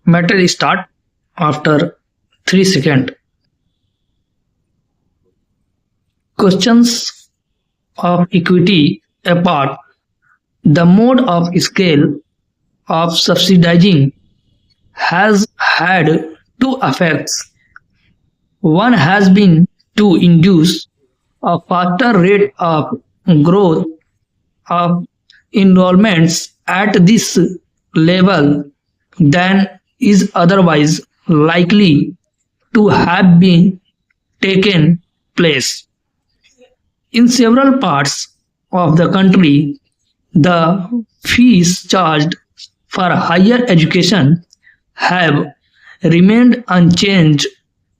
Matter start after 3 seconds. Questions of equity apart, the mode of scale of subsidizing has had two effects. One has been to induce a faster rate of growth of enrollments at this level than is otherwise likely to have been taken place. In several parts of the country, the fees charged for higher education have remained unchanged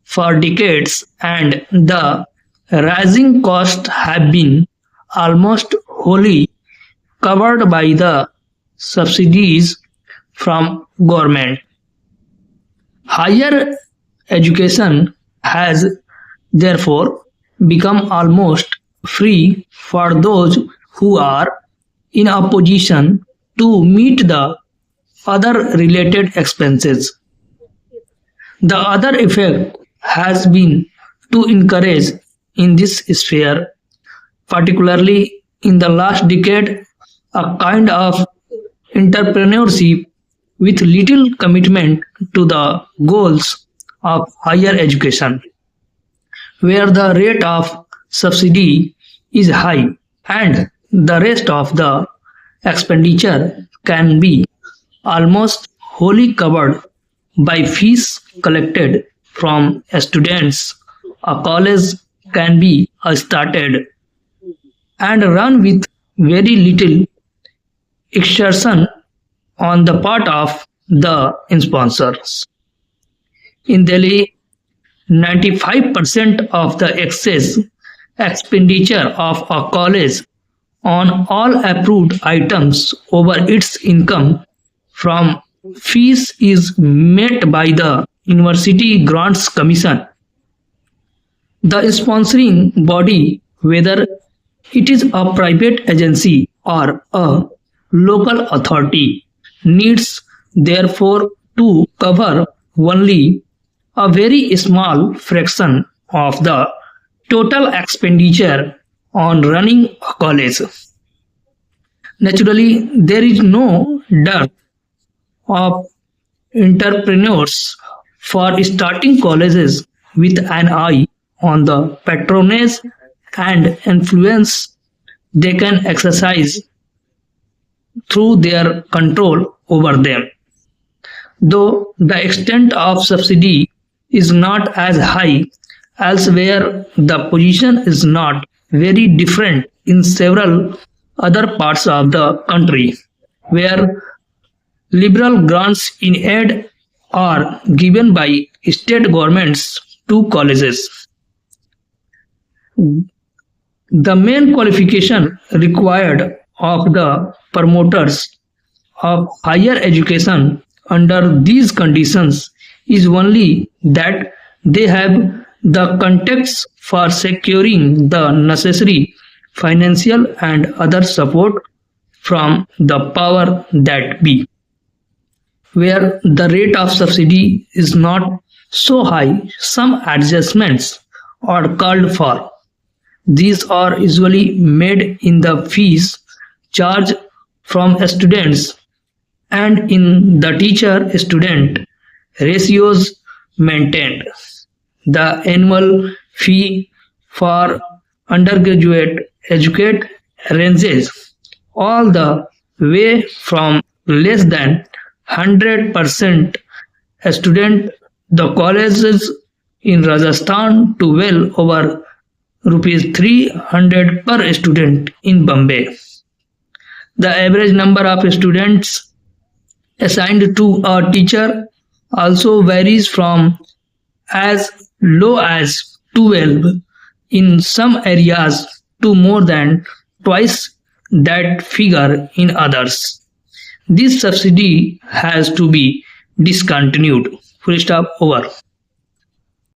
for decades, and the rising costs have been almost wholly covered by the subsidies from government. Higher education has therefore become almost free for those who are in a position to meet the other related expenses. The other effect has been to encourage in this sphere, particularly in the last decade, a kind of entrepreneurship with little commitment to the goals of higher education, where the rate of subsidy is high and the rest of the expenditure can be almost wholly covered by fees collected from students. A college can be started and run with very little exertion on the part of the sponsors. In Delhi, 95% of the excess expenditure of a college on all approved items over its income from fees is met by the University Grants Commission. The sponsoring body, whether it is a private agency or a local authority, needs therefore to cover only a very small fraction of the total expenditure on running a college. Naturally, there is no dearth of entrepreneurs for starting colleges with an eye on the patronage and influence they can exercise through their control over them. Though the extent of subsidy is not as high elsewhere, the position is not very different in several other parts of the country, where liberal grants in aid are given by state governments to colleges. The main qualification required of the promoters of higher education under these conditions is only that they have the contacts for securing the necessary financial and other support from the power that be. Where the rate of subsidy is not so high, some adjustments are called for. These are usually made in the fees charged from students and in the teacher-student ratios maintained. The annual fee for undergraduate educate ranges all the way from less than 100% student the colleges in Rajasthan to well over rupees 300 per student in Bombay. The average number of students assigned to a teacher also varies from as low as 12 in some areas to more than twice that figure in others. This subsidy has to be discontinued. Full stop, over.